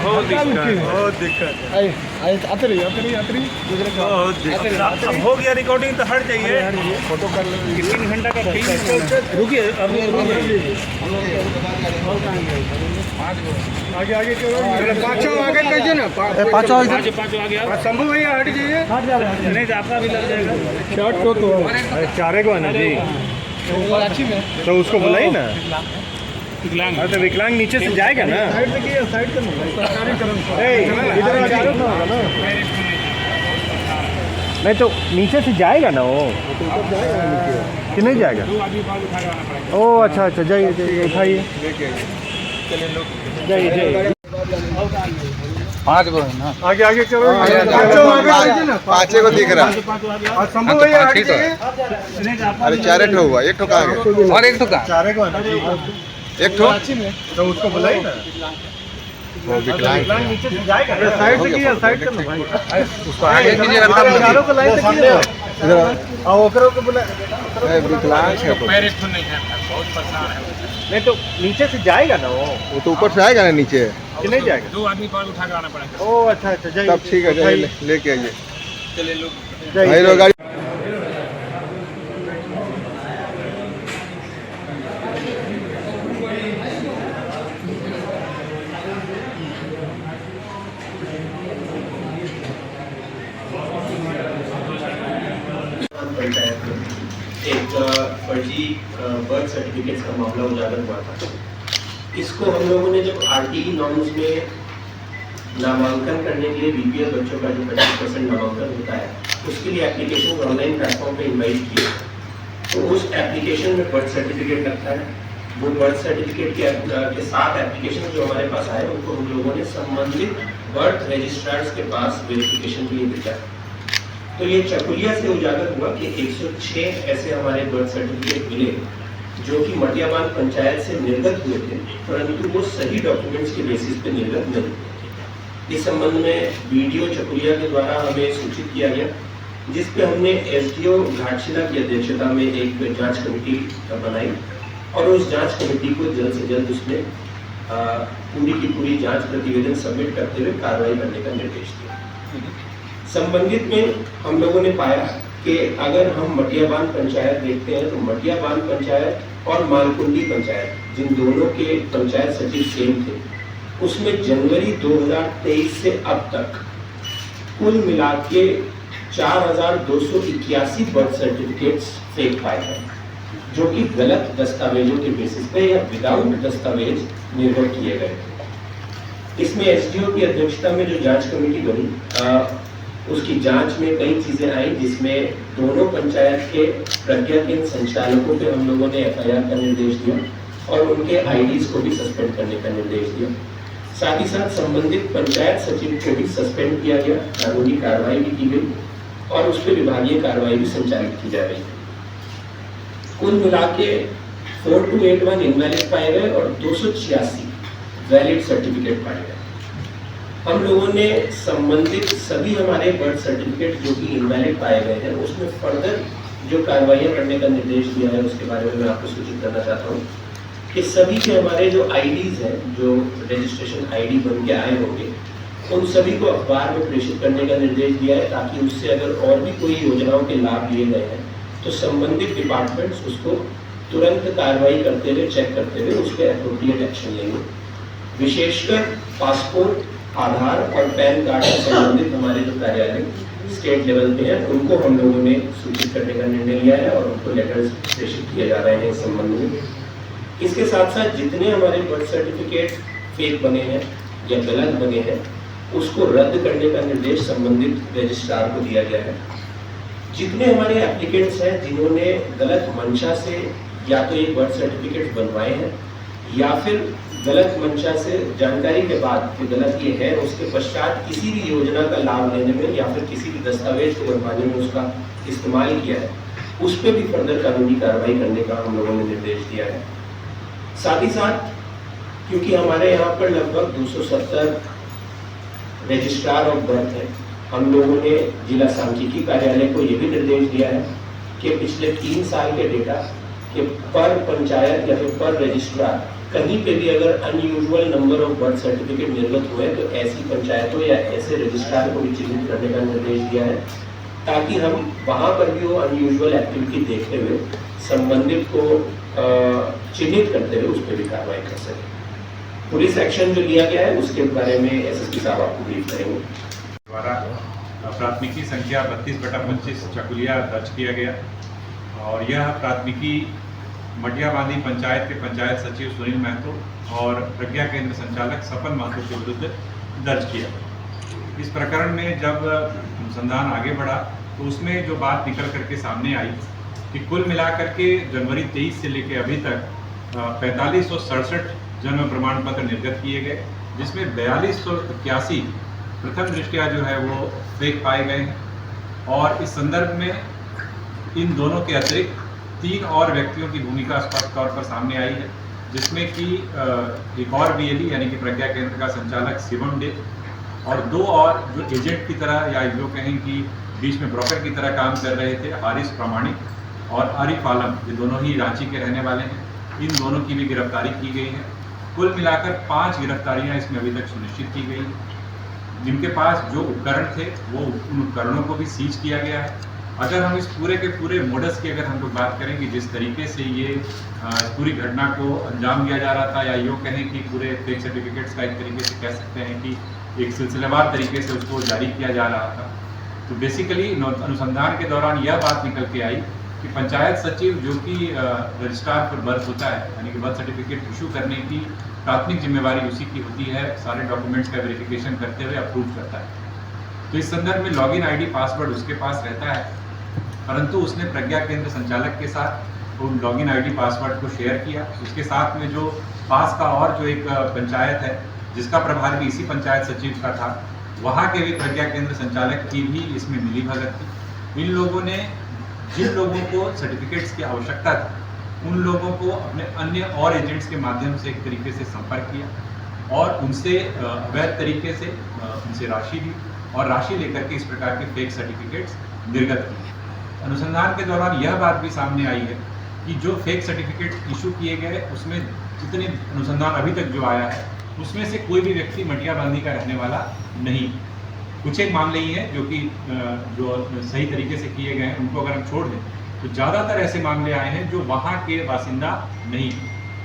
बहुत दिक्कत है। आते रहिए बहुत दिक्कत। अब हो गया रिकॉर्डिंग तो हट जाइए। फोटो कर लेंगे। 3 घंटा का फिल्म रुकिए अब आगे आगे चलो, पाँचों आगे कीजिए ना, पाँचों आ गया। शंभू भैया हट जाइए। नहीं तो आपका भी लग जाएगा। शर्ट तो अरे चारे को है ना जी, तो उसको बुलाइए ना। विकलांग अरे तो विकलांग नीचे से जाएगा ना, साइड से साइड कर इधर आ जाओ ना, नहीं तो नीचे से जाएगा ना वो, तो ऊपर जाएगा नीचे कि नहीं जाएगा? 2 आदमी बाल उठा के आना पड़ेगा। ओ अच्छा अच्छा, जाइए जाइए, उठाइए जाइए। 5 गो है ना, आगे आगे चलो, पाँचे को दिख रहा है। और शंभू भैया हट ठीक है। जाइए। अरे चारे ठो हुआ, एक ठो कहाँ गया? और एक तो का चारे को है ना जी, एक ठो तो उसको बुलाइए ना। वो विकलांग है। नीचे से जाएगा, साइड से किया, साइड करना भाई, उसको आगे कीजिएगा तब ना। चारों को लाइन से किया, इधर और ओकरों को बुला। विकलांग है वो। नहीं है, बहुत परेशान है। नहीं तो नीचे से जाएगा ना वो तो ऊपर से आएगा ना नीचे, कि नहीं जाएगा? 2 आदमी बाल उठा के आना पड़ेगा। ओ अच्छा अच्छा, जाइए तब ठीक है, जाइए लेके आइए। चलिए लोग जाइए। भाई लोग गाड़ी एक फर्जी बर्थ सर्टिफिकेट का मामला उजागर हुआ था। इसको हम लोगों ने जब आरटीई नॉर्म्स में नामांकन करने के लिए बीपीएल बच्चों का जो 25% नामांकन होता है, उसके लिए एप्लीकेशन ऑनलाइन प्लेटफॉर्म पे इनवाइट किए, तो उस एप्लीकेशन में बर्थ सर्टिफिकेट लगता है। वो बर्थ सर्टिफिकेट के साथ एप्लीकेशन जो हमारे पास आए, उनको हम लोगों ने संबंधित बर्थ रजिस्ट्रार्स के पास वेरिफिकेशन के लिए भेजा। तो ये चकुलिया से उजागर हुआ कि 106 ऐसे हमारे बर्थ सर्टिफिकेट मिले जो कि मटियाबान पंचायत से निर्गत हुए थे, परंतु वो सही डॉक्यूमेंट्स के बेसिस पे निर्गत नहीं हुए। इस संबंध में बीडीओ चकुलिया के द्वारा हमें सूचित किया गया, जिस पे हमने एसडीओ घाटशिला की अध्यक्षता में एक जांच कमेटी बनाई और उस जांच कमेटी को जल्द से जल्द उसमें पूरी की पूरी जांच प्रतिवेदन सबमिट करते हुए कार्रवाई करने का निर्देश दिया। संबंधित में हम लोगों ने पाया कि अगर हम मटियाबान पंचायत देखते हैं तो मटियाबान पंचायत और मालकुंडी पंचायत, जिन दोनों के पंचायत सचिव सेम थे, उसमें जनवरी 2023 से अब तक कुल मिला के 4281 बर्थ सर्टिफिकेट्स फेक पाए हैं, जो कि गलत दस्तावेजों के बेसिस पे या विदाउट दस्तावेज निर्गत किए गए थे। इसमें एसडीओ की अध्यक्षता में जो जांच कमेटी बनी, उसकी जांच में कई चीजें आई, जिसमें दोनों पंचायत के प्रज्ञा केंद्र संचालकों पे हम लोगों ने एफआईआर का निर्देश दिया और उनके आईडीज को भी सस्पेंड करने का निर्देश दिया। साथ ही साथ संबंधित पंचायत सचिव को भी सस्पेंड किया गया, कानूनी कार्रवाई भी की गई और उस पर विभागीय कार्रवाई भी संचालित की जा रही है। कुल मिला के 4281 इनवैलिड पाए गए और 286 वैलिड सर्टिफिकेट पाए गए। हम लोगों ने संबंधित सभी हमारे बर्थ सर्टिफिकेट जो कि इनवैलिड पाए गए हैं, उसमें फर्दर जो कार्रवाइयाँ करने का निर्देश दिया है, उसके बारे में मैं आपको सूचित करना चाहता हूँ कि सभी के हमारे जो आईडीज हैं, जो रजिस्ट्रेशन आईडी बन के आए होंगे, उन सभी को अखबार में प्रेषित करने का निर्देश दिया है, ताकि उससे अगर और भी कोई योजनाओं के लाभ लिए गए हैं तो संबंधित डिपार्टमेंट्स उसको तुरंत कार्रवाई करते हुए, चेक करते हुए उस पर एप्रोप्रिएट एक्शन लेंगे। विशेषकर पासपोर्ट, आधार और पैन कार्ड से संबंधित हमारे जो कार्यालय स्टेट लेवल पे हैं, उनको हम लोगों ने सूचित करने का निर्णय लिया है और उनको लेटर्स प्रेषित किए जा रहे हैं इस संबंध में। इसके साथ साथ जितने हमारे बर्थ सर्टिफिकेट फेक बने हैं या गलत बने हैं, उसको रद्द करने का निर्देश संबंधित रजिस्ट्रार को दिया गया है। जितने हमारे एप्लीकेंट्स हैं जिन्होंने गलत मंशा से या तो एक बर्थ सर्टिफिकेट बनवाए हैं या फिर गलत मंशा से जानकारी के बाद कि गलत ये है, उसके पश्चात किसी भी योजना का लाभ लेने में या फिर किसी भी दस्तावेज को बनवाने में उसका इस्तेमाल किया है, उस पर भी फर्दर कानूनी कार्रवाई करने का हम लोगों ने निर्देश दिया है। साथ ही साथ क्योंकि हमारे यहाँ पर लगभग 270 रजिस्ट्रार ऑफ बर्थ है, हम लोगों ने जिला सांख्यिकी कार्यालय को ये भी निर्देश दिया है कि पिछले 3 साल के डेटा के पर पंचायत या फिर पर रजिस्ट्रार कहीं पे भी अगर unusual number of birth certificate निर्गत हुए तो ऐसी पंचायतों या ऐसे रजिस्ट्रार को भी चिन्हित करने का निर्देश दिया है, ताकि हम वहाँ पर भी वो अनयूजुअल एक्टिविटी देखते हुए संबंधित को चिन्हित करते हुए उस पर भी कार्रवाई कर सकें। पुलिस एक्शन जो लिया गया है उसके बारे में एसएसपी साहब आपको ब्रीफ करेंगे। द्वारा प्राथमिकी संख्या 32/25 चकुलिया दर्ज किया गया और यह प्राथमिकी मटियाबांधी पंचायत के पंचायत सचिव सुनील महतो और प्रज्ञा केंद्र संचालक सपन महतो के विरुद्ध दर्ज किया। इस प्रकरण में जब अनुसंधान आगे बढ़ा तो उसमें जो बात निकल करके सामने आई कि कुल मिलाकर के जनवरी 23 से लेकर अभी तक 4567 जन्म प्रमाण पत्र निर्गत किए गए, जिसमें 4281 प्रथम दृष्टया जो है वो फेक पाए गए हैं। और इस संदर्भ में इन दोनों के अतिरिक्त 3 और व्यक्तियों की भूमिका स्पष्ट तौर पर सामने आई है, जिसमें कि एक और बीएलई यानी कि प्रज्ञा केंद्र का संचालक शिवम डे और 2 और जो एजेंट की तरह या जो कहें कि बीच में ब्रोकर की तरह काम कर रहे थे, हारिस प्रामाणिक और आरिफ आलम, ये दोनों ही रांची के रहने वाले हैं। इन दोनों की भी गिरफ्तारी की गई है। कुल मिलाकर 5 गिरफ्तारियां इसमें अभी तक सुनिश्चित की गई हैं, जिनके पास जो उपकरण थे वो उन उपकरणों को भी सीज किया गया है। अगर हम इस पूरे के पूरे मोडस की अगर हम लोग बात करें कि जिस तरीके से ये पूरी घटना को अंजाम दिया जा रहा था, या यूँ कहें कि पूरे फेक सर्टिफिकेट्स का एक तरीके से कह सकते हैं कि एक सिलसिलेवार तरीके से उसको जारी किया जा रहा था, तो बेसिकली अनुसंधान के दौरान यह बात निकल के आई कि पंचायत सचिव जो कि रजिस्ट्रार पर बर्थ होता है, यानी कि बर्थ सर्टिफिकेट इशू करने की प्राथमिक जिम्मेवारी उसी की होती है, सारे डॉक्यूमेंट्स का वेरिफिकेशन करते हुए अप्रूव करता है। तो इस संदर्भ में लॉगिन आईडी पासवर्ड उसके पास रहता है, परंतु उसने प्रज्ञा केंद्र संचालक के साथ उन लॉगिन आईडी पासवर्ड को शेयर किया। उसके साथ में जो पास का और जो एक पंचायत है जिसका प्रभार भी इसी पंचायत सचिव का था, वहाँ के भी प्रज्ञा केंद्र संचालक की भी इसमें मिलीभगत थी। इन लोगों ने जिन लोगों को सर्टिफिकेट्स की आवश्यकता थी उन लोगों को अपने अन्य और एजेंट्स के माध्यम से एक तरीके से संपर्क किया और उनसे अवैध तरीके से उनसे राशि ली और राशि लेकर के इस प्रकार के फेक सर्टिफिकेट्स निर्गत किए। अनुसंधान के दौरान यह बात भी सामने आई है कि जो फेक सर्टिफिकेट इशू किए गए उसमें जितने अनुसंधान अभी तक जो आया है उसमें से कोई भी व्यक्ति मटियाबांधी का रहने वाला नहीं। कुछ एक मामले ही हैं जो कि जो सही तरीके से किए गए हैं, उनको अगर हम छोड़ दें तो ज़्यादातर ऐसे मामले आए हैं जो वहाँ के बासिंदा नहीं,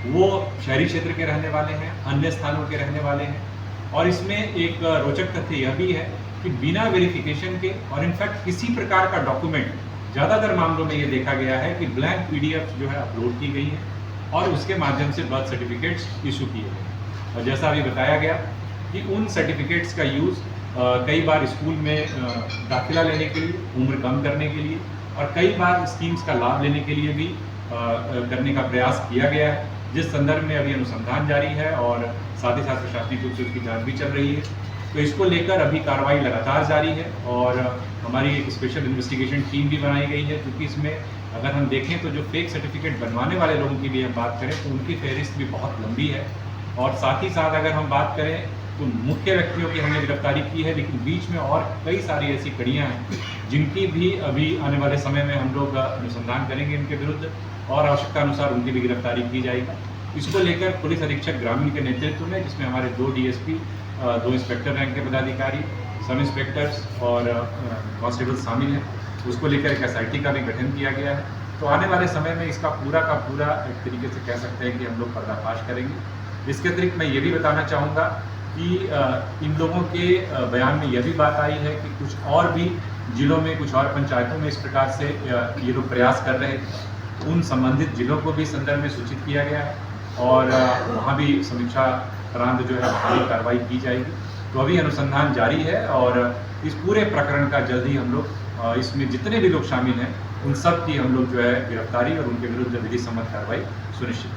वो शहरी क्षेत्र के रहने वाले हैं, अन्य स्थानों के रहने वाले हैं। और इसमें एक रोचक तथ्य यह भी है कि बिना वेरिफिकेशन के और इनफैक्ट किसी प्रकार का डॉक्यूमेंट, ज़्यादातर मामलों में ये देखा गया है कि ब्लैंक PDF जो है अपलोड की गई है और उसके माध्यम से बर्थ सर्टिफिकेट्स इशू किए गए। और जैसा अभी बताया गया कि उन सर्टिफिकेट्स का यूज़ कई बार स्कूल में दाखिला लेने के लिए, उम्र कम करने के लिए और कई बार स्कीम्स का लाभ लेने के लिए भी करने का प्रयास किया गया है, जिस संदर्भ में अभी अनुसंधान जारी है और साथ ही साथ प्रशासनिक रूप से उसकी जांच भी चल रही है। तो इसको लेकर अभी कार्रवाई लगातार जारी है और हमारी एक स्पेशल इन्वेस्टिगेशन टीम भी बनाई गई है, क्योंकि इसमें अगर हम देखें तो जो फेक सर्टिफिकेट बनवाने वाले लोगों की भी हम बात करें तो उनकी फहरिस्त भी बहुत लंबी है। और साथ ही साथ अगर हम बात करें तो मुख्य व्यक्तियों की हमने गिरफ्तारी की है, लेकिन बीच में और कई सारी ऐसी कड़ियाँ हैं जिनकी भी अभी आने वाले समय में हम लोग अनुसंधान करेंगे इनके विरुद्ध और आवश्यकता अनुसार उनकी भी गिरफ्तारी की जाएगी। इसको लेकर पुलिस अधीक्षक ग्रामीण के नेतृत्व में, जिसमें हमारे 2 DSP, 2 इंस्पेक्टर रैंक के पदाधिकारी, सब इंस्पेक्टर्स और कांस्टेबल शामिल हैं, उसको लेकर एक SIT का भी गठन किया गया है। तो आने वाले समय में इसका पूरा का पूरा एक तरीके से कह सकते हैं कि हम लोग पर्दाफाश करेंगे। इसके अतिरिक्त मैं ये भी बताना चाहूँगा कि इन लोगों के बयान में यह भी बात आई है कि कुछ और भी जिलों में, कुछ और पंचायतों में इस प्रकार से ये लोग प्रयास कर रहे हैं। उन संबंधित जिलों को भी संदर्भ में सूचित किया गया है और वहाँ भी समीक्षा प्रांत जो है वहाँ भी कार्रवाई की जाएगी। तो अभी अनुसंधान जारी है और इस पूरे प्रकरण का जल्द ही हम लोग इसमें जितने भी लोग शामिल हैं उन सब की हम लोग जो है गिरफ्तारी और उनके विरुद्ध विधि सम्मत कार्रवाई सुनिश्चित।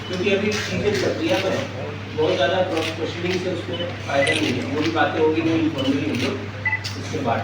क्योंकि अभी चीजें प्रक्रिया में बहुत ज़्यादा क्रॉस क्वेश्चनिंग से उसमें फायदा नहीं है, वो भी बातें होगी वो इन्फॉर्मली हम लोग उसके बाद